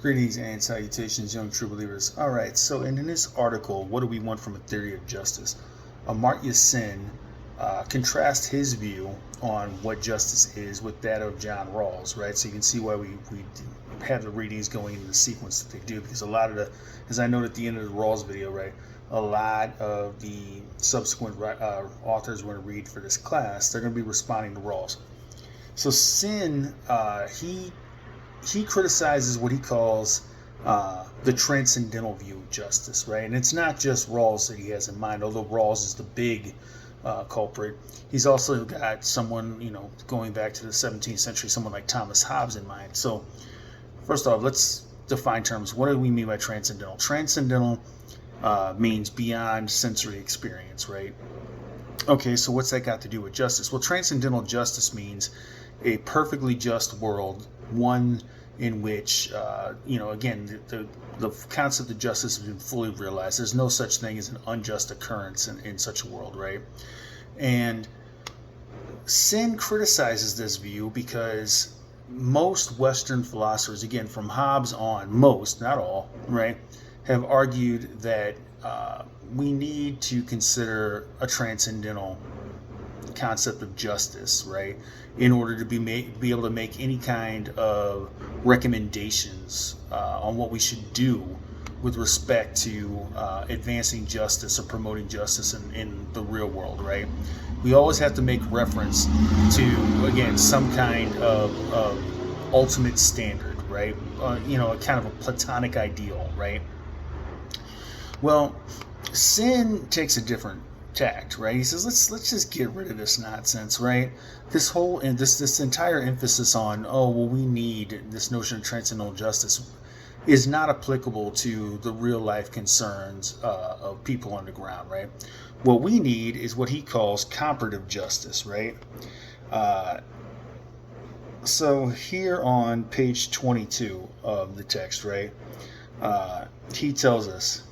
Greetings and salutations, young true believers. All right, so in this article, what do we want from a theory of justice? Amartya Sen contrasts his view on what justice is with that of John Rawls, right? So you can see why we have the readings going in the sequence that they do, because a lot of the, as I noted at the end of the Rawls video, right, a lot of the subsequent authors we're going to read for this class, they're going to be responding to Rawls. So Sen, he criticizes what he calls the transcendental view of justice, right? And it's not just Rawls that he has in mind, although Rawls is the big culprit. He's also got someone, going back to the 17th century, someone like Thomas Hobbes in mind. So first off, let's define terms. What do we mean by transcendental? Transcendental means beyond sensory experience, right? Okay, so what's that got to do with justice? Well, transcendental justice means a perfectly just world, one in which, again, the concept of justice has been fully realized. There's no such thing as an unjust occurrence in such a world, right? And Sen criticizes this view because most Western philosophers, again, from Hobbes on, most, not all, right, have argued that we need to consider a transcendental concept of justice, right, in order to be able to make any kind of recommendations on what we should do with respect to advancing justice or promoting justice in the real world, right? We always have to make reference to, again, some kind of ultimate standard, right? A kind of a platonic ideal, right? Well, Sen takes a different tact, right? He says, let's just get rid of this nonsense, right? This whole and this entire emphasis on, we need this notion of transcendental justice is not applicable to the real life concerns of people on the ground, right? What we need is what he calls comparative justice, right? So here on page 22 of the text, right, he tells us,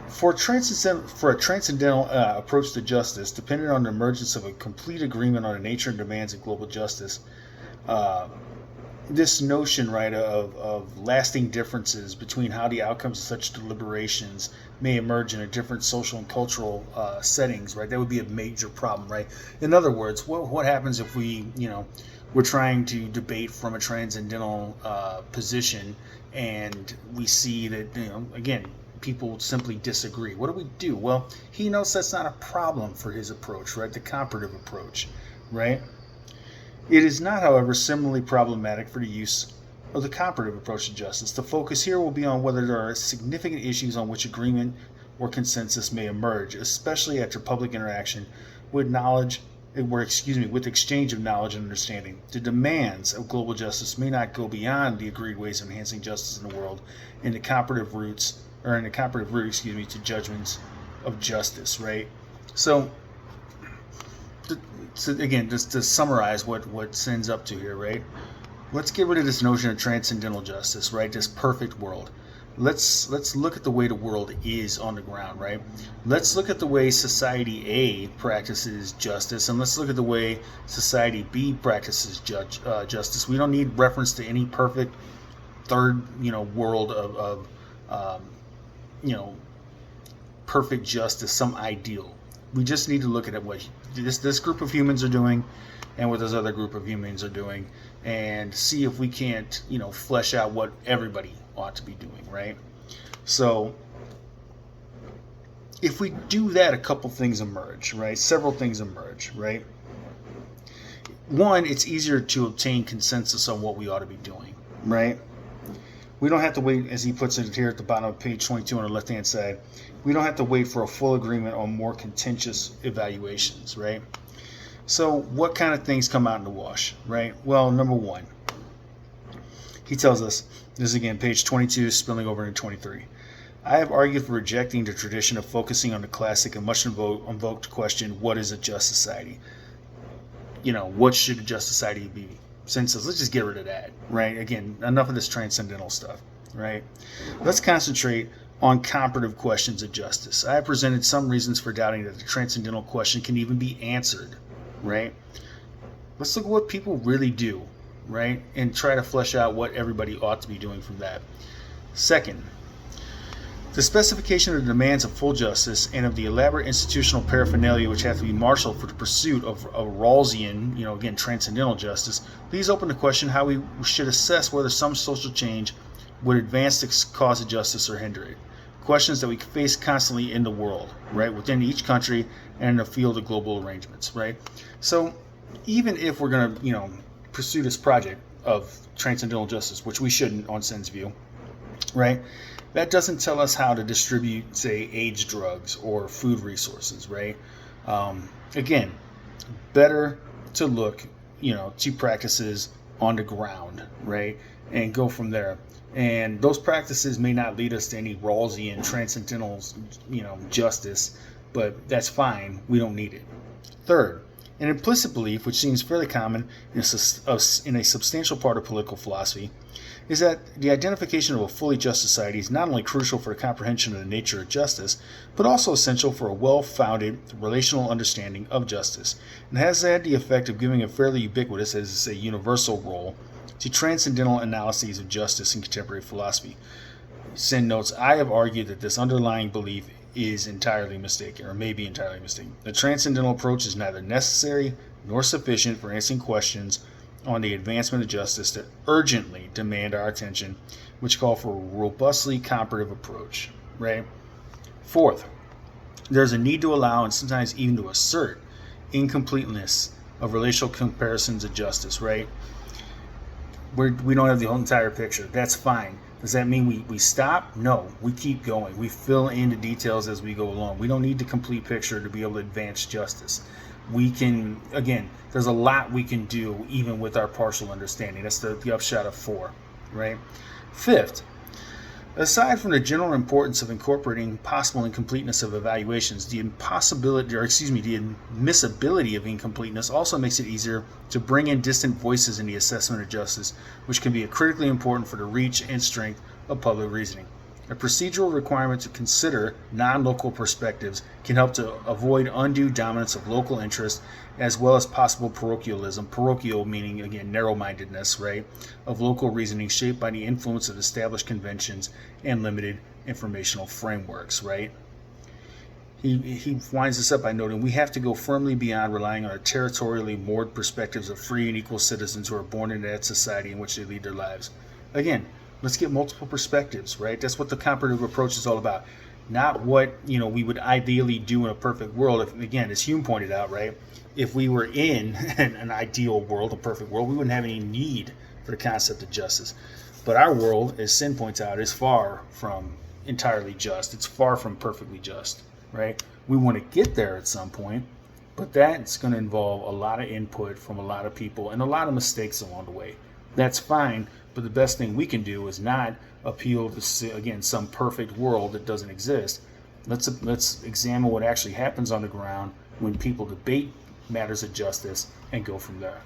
For a transcendental approach to justice, dependent on the emergence of a complete agreement on the nature and demands of global justice, this notion, right, of lasting differences between how the outcomes of such deliberations may emerge in a different social and cultural settings, right, that would be a major problem, right? In other words, what happens if we're trying to debate from a transcendental position and we see that, again, people simply disagree? What do we do? Well, he knows that's not a problem for his approach, right? The comparative approach, right? It is not, however, similarly problematic for the use of the comparative approach to justice. The focus here will be on whether there are significant issues on which agreement or consensus may emerge, especially after public interaction with with exchange of knowledge and understanding. The demands of global justice may not go beyond the agreed ways of enhancing justice in the world in the comparative route, to judgments of justice, right? So again, just to summarize what Sen's up to here, right? Let's get rid of this notion of transcendental justice, right? This perfect world. Let's look at the way the world is on the ground, right? Let's look at the way society A practices justice, and let's look at the way society B practices justice. We don't need reference to any perfect third, world of perfect justice, some ideal. We just need to look at what this group of humans are doing and what this other group of humans are doing, and see if we can't, flesh out what everybody ought to be doing, right? So if we do that, a couple things emerge, right? Several things emerge, right? One, it's easier to obtain consensus on what we ought to be doing, right? We don't have to wait, as he puts it here at the bottom of page 22 on the left-hand side, we don't have to wait for a full agreement on more contentious evaluations, right? So what kind of things come out in the wash, right? Well, number one, he tells us, this is again page 22, spilling over into 23. I have argued for rejecting the tradition of focusing on the classic and much invoked question, what is a just society? What should a just society be? Sen says, let's just get rid of that, right? Again, enough of this transcendental stuff, right? Let's concentrate on comparative questions of justice. I have presented some reasons for doubting that the transcendental question can even be answered, right? Let's look at what people really do, right? And try to flesh out what everybody ought to be doing from that. Second, the specification of the demands of full justice and of the elaborate institutional paraphernalia which have to be marshaled for the pursuit of a Rawlsian, again, transcendental justice, leaves open the question how we should assess whether some social change would advance the cause of justice or hinder it. Questions that we face constantly in the world, right, within each country and in the field of global arrangements, right? So even if we're going to, pursue this project of transcendental justice, which we shouldn't on Sen's view, right, that doesn't tell us how to distribute, say, AIDS drugs or food resources, right? Again, better to look, to practices on the ground, right, and go from there. And those practices may not lead us to any Rawlsian transcendental, justice, but that's fine. We don't need it. Third, an implicit belief, which seems fairly common in a substantial part of political philosophy, is that the identification of a fully just society is not only crucial for the comprehension of the nature of justice, but also essential for a well-founded relational understanding of justice, and has had the effect of giving a fairly ubiquitous, as I say, universal role to transcendental analyses of justice in contemporary philosophy. Sen notes, I have argued that this underlying belief is entirely mistaken, or may be entirely mistaken. The transcendental approach is neither necessary nor sufficient for answering questions on the advancement of justice that urgently demand our attention, which call for a robustly comparative approach, right? Fourth, there's a need to allow and sometimes even to assert incompleteness of relational comparisons of justice, right? We don't have the whole entire picture. That's fine. Does that mean we stop? No, we keep going. We fill in the details as we go along. We don't need the complete picture to be able to advance justice. We can, again, there's a lot we can do even with our partial understanding. That's the upshot of 4, right? Fifth, aside from the general importance of incorporating possible incompleteness of evaluations, the admissibility of incompleteness also makes it easier to bring in distant voices in the assessment of justice, which can be critically important for the reach and strength of public reasoning. A procedural requirement to consider non-local perspectives can help to avoid undue dominance of local interest as well as possible parochialism, parochial meaning, again, narrow-mindedness, right, of local reasoning shaped by the influence of established conventions and limited informational frameworks, right? He winds this up by noting, we have to go firmly beyond relying on our territorially moored perspectives of free and equal citizens who are born into that society in which they lead their lives. Again, let's get multiple perspectives, right? That's what the comparative approach is all about. Not what, we would ideally do in a perfect world. If, again, as Hume pointed out, right, if we were in an ideal world, a perfect world, we wouldn't have any need for the concept of justice. But our world, as Sen points out, is far from entirely just. It's far from perfectly just, right? We want to get there at some point, but that's going to involve a lot of input from a lot of people and a lot of mistakes along the way. That's fine, but the best thing we can do is not appeal to, again, some perfect world that doesn't exist. Let's examine what actually happens on the ground when people debate matters of justice and go from there.